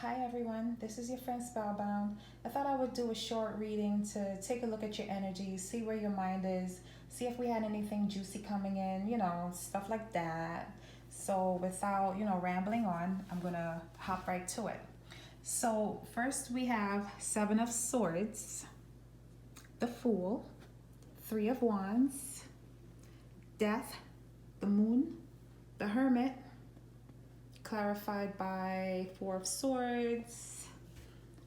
Hi everyone, this is your friend Spellbound. I thought I would do a short reading to take a look at your energy, see where your mind is, see if we had anything juicy coming in, stuff like that. So without, rambling on, I'm going to hop right to it. So first we have 7 of Swords, the Fool, 3 of Wands, Death, the Moon, the Hermit, clarified by 4 of Swords,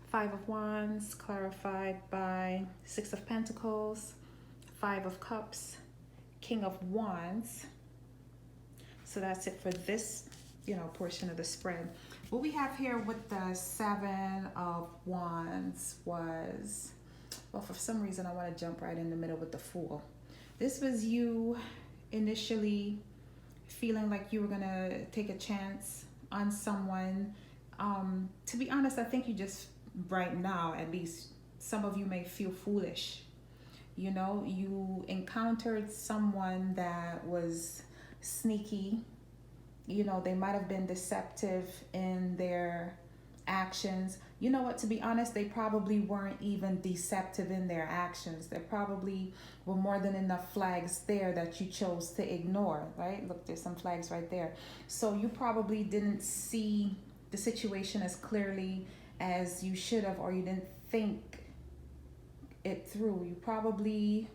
5 of Wands, clarified by 6 of Pentacles, 5 of Cups, King of Wands. So that's it for this, portion of the spread. What we have here with the 7 of Wands was, well, for some reason I want to jump right in the middle with the Fool. This was you initially feeling like you were going to take a chance on someone. To be honest, I think you just, right now at least, some of you may feel foolish. You encountered someone that was sneaky. They might have been deceptive in their actions. You know what, to be honest, they probably weren't even deceptive in their actions. There probably were more than enough flags there that you chose to ignore, right? Look, there's some flags right there. So you probably didn't see the situation as clearly as you should have, or you didn't think it through. You probably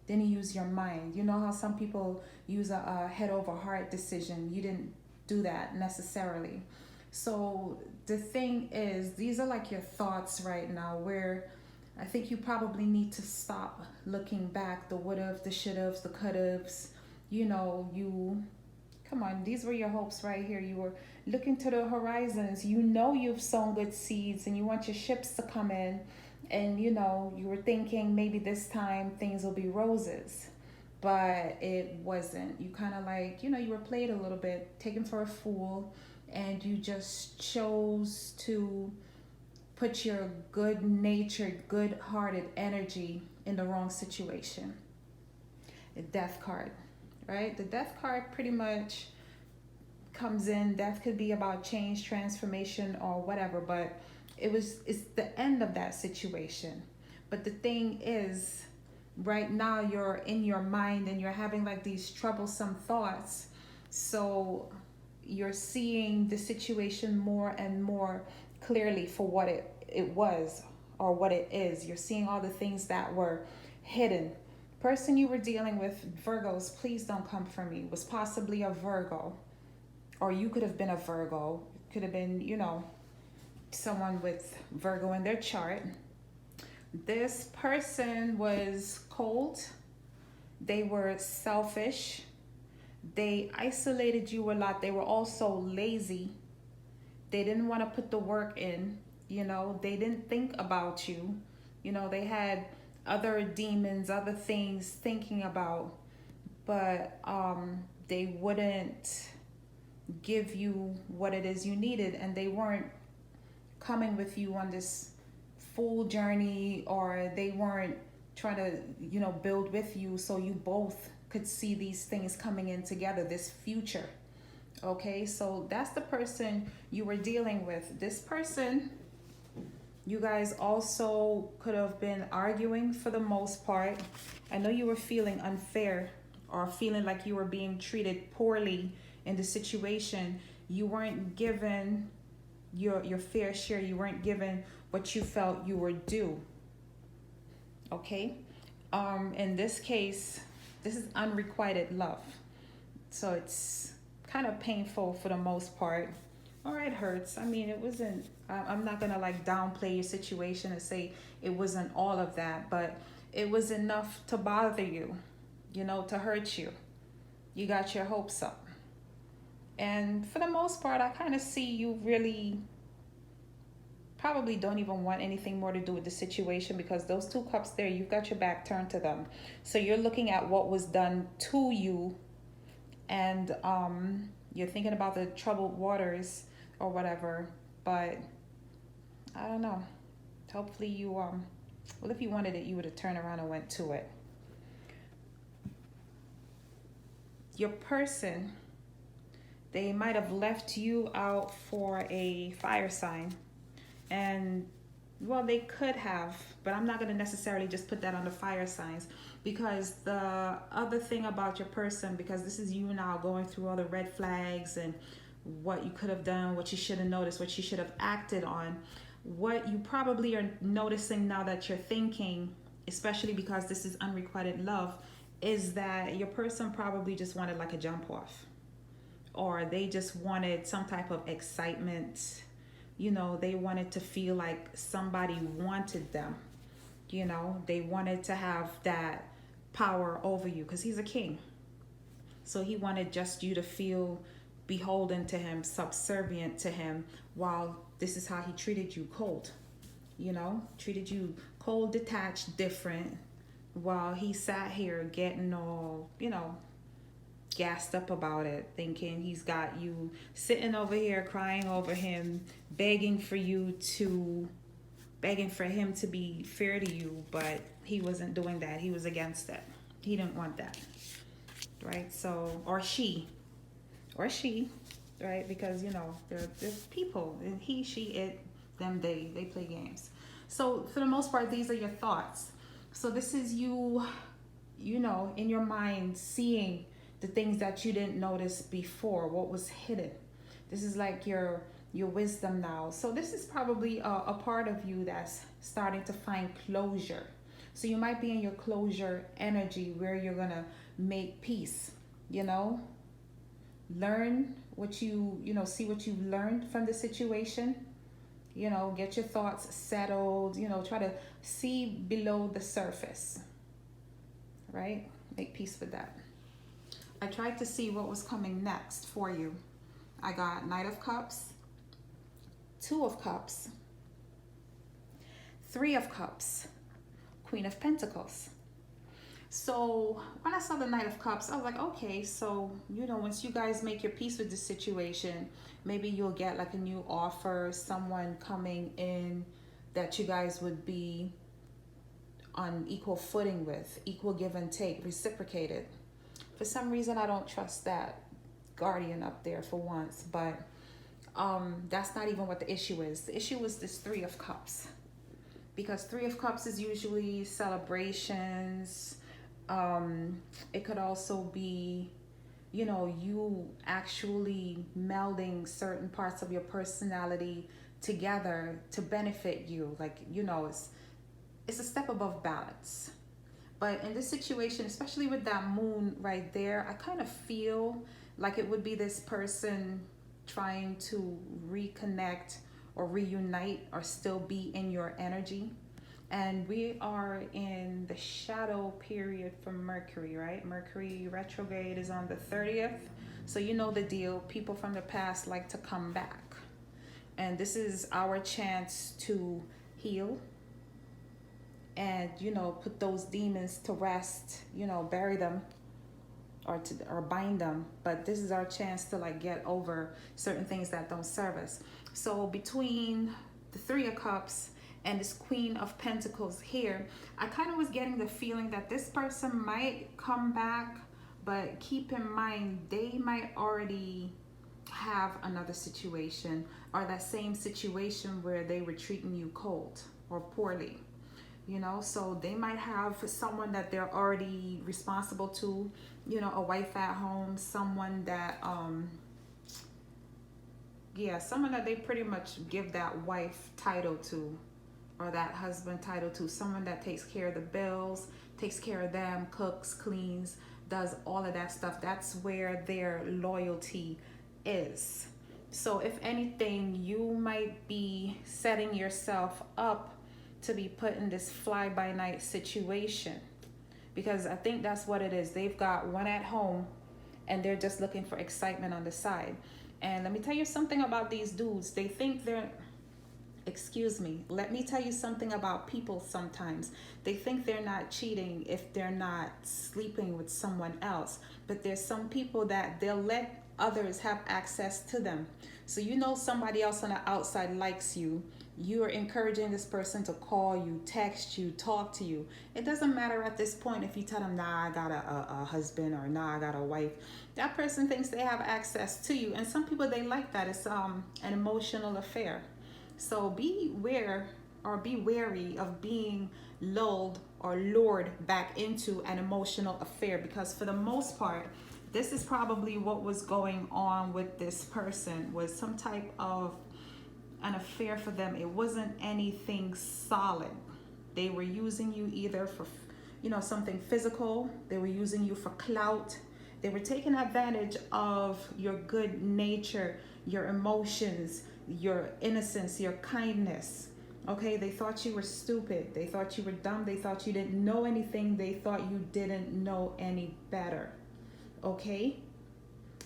didn't use your mind. You know how some people use a head over heart decision? You didn't do that necessarily. So the thing is, these are like your thoughts right now, where I think you probably need to stop looking back, the would have, the should have, the could haves. Come on, these were your hopes right here. You were looking to the horizons. You've sown good seeds and you want your ships to come in, and you were thinking maybe this time things will be roses, but it wasn't. You kind of like, you were played a little bit, taken for a fool, and you just chose to put your good natured, good hearted energy in the wrong situation. The Death card, right? The Death card pretty much comes in. Death could be about change, transformation, or whatever, but it's the end of that situation. But the thing is, right now you're in your mind and you're having like these troublesome thoughts. So you're seeing the situation more and more clearly for what it was, or what it is. You're seeing all the things that were hidden. Person you were dealing with, Virgos, please don't come for me, was possibly a Virgo. Or you could have been a Virgo. It could have been, someone with Virgo in their chart. This person was cold. They were selfish. They isolated you a lot. They were also lazy. They didn't want to put the work in. They didn't think about you. They had other demons, other things thinking about, but they wouldn't give you what it is you needed, and they weren't coming with you on this full journey, or they weren't trying to build with you so you both could see these things coming in together, this future. Okay, so that's the person you were dealing with. This person, you guys also could have been arguing for the most part. I know you were feeling unfair, or feeling like you were being treated poorly in the situation. You weren't given your fair share. You weren't given what you felt you were due. Okay? In this case, this is unrequited love. So it's kind of painful for the most part. Or it hurts. I mean, it wasn't, I'm not going to like downplay your situation and say it wasn't all of that, but it was enough to bother you, to hurt you. You got your hopes up. And for the most part, I kind of see you really probably don't even want anything more to do with the situation, because those 2 cups there, you've got your back turned to them. So you're looking at what was done to you, and you're thinking about the troubled waters or whatever. But I don't know. Hopefully you well, if you wanted it, you would have turned around and went to it. Your person, They might have left you out for a fire sign. And well, they could have, but I'm not going to necessarily just put that on the fire signs, because the other thing about your person, because this is you now going through all the red flags and what you could have done, what you should have noticed, what you should have acted on, what you probably are noticing now that you're thinking, especially because this is unrequited love, is that your person probably just wanted like a jump off, or they just wanted some type of excitement. You know, they wanted to feel like somebody wanted them. You know, they wanted to have that power over you, because he's a king. So he wanted just you to feel beholden to him, subservient to him, while this is how he treated you, cold. You know, treated you cold, detached, different, while he sat here getting all, you know, gassed up about it, thinking he's got you sitting over here crying over him, begging for him to be fair to you, but he wasn't doing that. He was against it. He didn't want that, right? So, or she, right? Because you know they're people, and he, she, it, them, they play games. So for the most part, these are your thoughts. So this is you, you know, in your mind, seeing the things that you didn't notice before, what was hidden. This is like your wisdom now. So this is probably a part of you that's starting to find closure. So you might be in your closure energy, where you're gonna make peace, you know, learn what you know, see what you've learned from the situation, you know, get your thoughts settled, you know, try to see below the surface, right? Make peace with that. I tried to see what was coming next for you. I got Knight of Cups, Two of Cups, Three of Cups, Queen of Pentacles. So when I saw the Knight of Cups, I was like, okay, so, you know, once you guys make your peace with the situation, maybe you'll get like a new offer, someone coming in that you guys would be on equal footing with, equal give and take, reciprocated. For some reason, I don't trust that guardian up there for once, but that's not even what the issue is. The issue is this Three of Cups, because Three of Cups is usually celebrations. It could also be, you know, you actually melding certain parts of your personality together to benefit you. Like, you know, it's a step above balance. But in this situation, especially with that moon right there, I kind of feel like it would be this person trying to reconnect or reunite or still be in your energy. And we are in the shadow period for Mercury, right? Mercury retrograde is on the 30th. So you know the deal. People from the past like to come back. And this is our chance to heal and, you know, put those demons to rest, you know, bury them or bind them. But this is our chance to like get over certain things that don't serve us. So between the Three of Cups and this Queen of Pentacles here, I kind of was getting the feeling that this person might come back, but keep in mind they might already have another situation, or that same situation where they were treating you cold or poorly. You know, so they might have someone that they're already responsible to, you know, a wife at home, someone that someone that they pretty much give that wife title to, or that husband title to, someone that takes care of the bills, takes care of them, cooks, cleans, does all of that stuff. That's where their loyalty is. So if anything, you might be setting yourself up to be put in this fly-by-night situation, because I think that's what it is. They've got one at home and they're just looking for excitement on the side. And let me tell you something about these dudes. They think they're, let me tell you something about people sometimes. They think they're not cheating if they're not sleeping with someone else. But there's some people that they'll let others have access to them. So you know somebody else on the outside likes you, You are encouraging this person to call you, text you, talk to you. It doesn't matter at this point if you tell them, nah, I got a husband, or nah, I got a wife. That person thinks they have access to you. And some people, they like that. It's an emotional affair. So beware, or be wary of being lulled or lured back into an emotional affair, because for the most part, this is probably what was going on with this person, was some type of an affair for them. It wasn't anything solid. They were using you either for, something physical. They were using you for clout. They were taking advantage of your good nature, your emotions, your innocence, your kindness. Okay, they thought you were stupid. They thought you were dumb. They thought you didn't know anything. They thought you didn't know any better. Okay?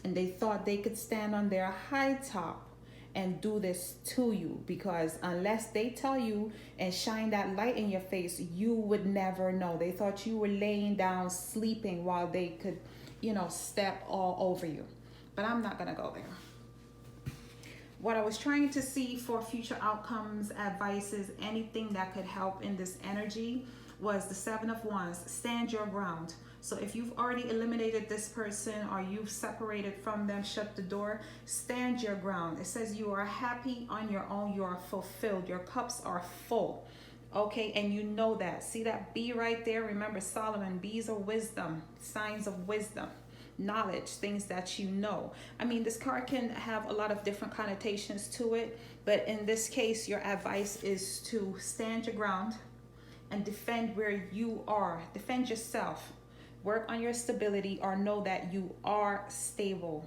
And they thought they could stand on their high top and do this to you, because unless they tell you and shine that light in your face, you would never know. They thought you were laying down sleeping while they could, step all over you. But I'm not going to go there. What I was trying to see for future outcomes, advices, anything that could help in this energy was the Seven of Wands. Stand your ground. So if you've already eliminated this person, or you've separated from them, shut the door, stand your ground. It says you are happy on your own. You are fulfilled. Your cups are full. Okay, and you know that. See that bee right there? Remember Solomon, bees are wisdom, signs of wisdom, knowledge, things that you know. I mean, this card can have a lot of different connotations to it, but in this case, your advice is to stand your ground and defend where you are. Defend yourself. Work on your stability, or know that you are stable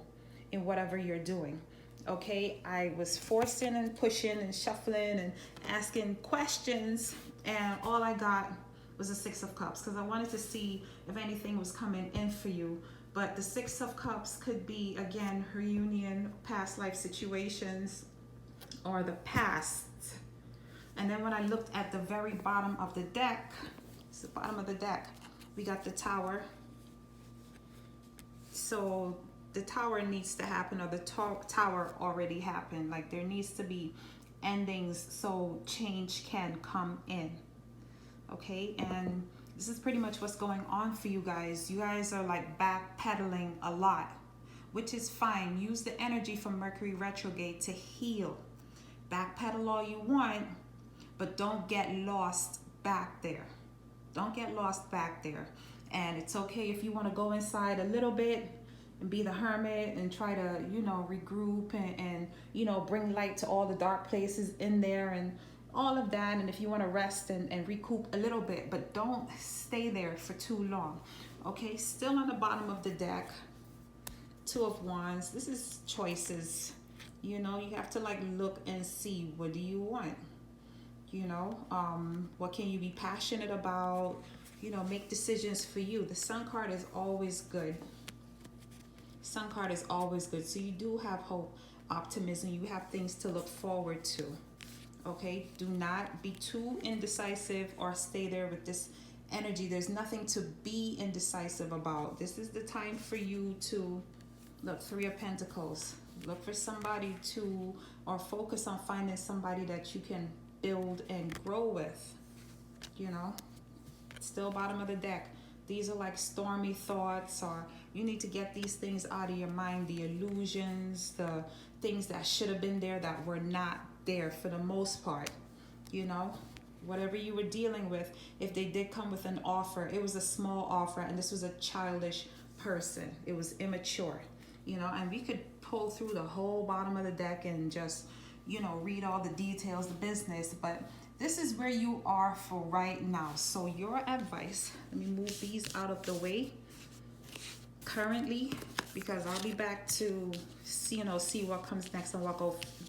in whatever you're doing. Okay, I was forcing and pushing and shuffling and asking questions, and all I got was a Six of Cups, because I wanted to see if anything was coming in for you. But the Six of Cups could be, again, reunion, past life situations, or the past. And then when I looked at the very bottom of the deck, it's the bottom of the deck, we got the Tower. So the Tower needs to happen, or the Tower already happened. Like, there needs to be endings so change can come in. Okay, and this is pretty much what's going on for you guys. You guys are like backpedaling a lot, which is fine. Use the energy from Mercury retrograde to heal. Backpedal all you want, but don't get lost back there. Don't get lost back there. And it's okay if you want to go inside a little bit and be the hermit and try to, regroup and bring light to all the dark places in there and all of that. And if you want to rest and recoup a little bit, but don't stay there for too long. Okay, still on the bottom of the deck, Two of Wands. This is choices. You have to look and see, what do you want? What can you be passionate about? Make decisions for you. The Sun card is always good. Sun card is always good. So you do have hope, optimism. You have things to look forward to. Okay? Do not be too indecisive or stay there with this energy. There's nothing to be indecisive about. This is the time for you to look. Three of Pentacles. Look for somebody to, or focus on finding somebody that you can build and grow with. Still bottom of the deck. These are like stormy thoughts, or you need to get these things out of your mind. The illusions, the things that should have been there that were not there for the most part. Whatever you were dealing with, if they did come with an offer, it was a small offer, and this was a childish person. It was immature, and we could pull through the whole bottom of the deck and just, read all the details, the business, but this is where you are for right now. So your advice, let me move these out of the way currently, because I'll be back to see what comes next and what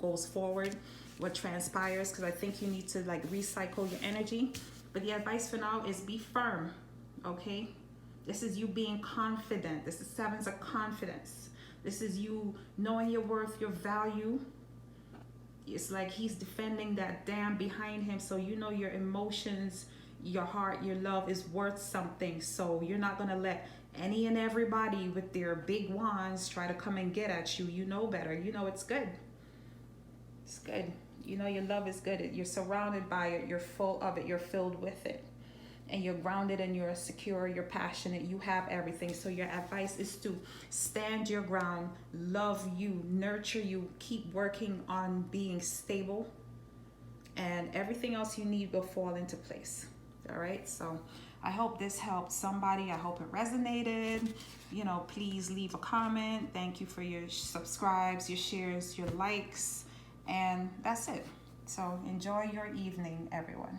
goes forward, what transpires, because I think you need to recycle your energy. But the advice for now is be firm. Okay, this is you being confident. This is Sevens of confidence. This is you knowing your worth, your value. It's like he's defending that dam behind him. So your emotions, your heart, your love is worth something. So you're not going to let any and everybody with their big wands try to come and get at you. You know better. It's good. It's good. You know, your love is good. You're surrounded by it. You're full of it. You're filled with it. And you're grounded and you're secure. You're passionate. You have everything. So your advice is to stand your ground, love you, nurture you, keep working on being stable, and everything else you need will fall into place. All right. So I hope this helped somebody. I hope it resonated. You know, please leave a comment. Thank you for your subscribes, your shares, your likes. And that's it. So enjoy your evening, everyone.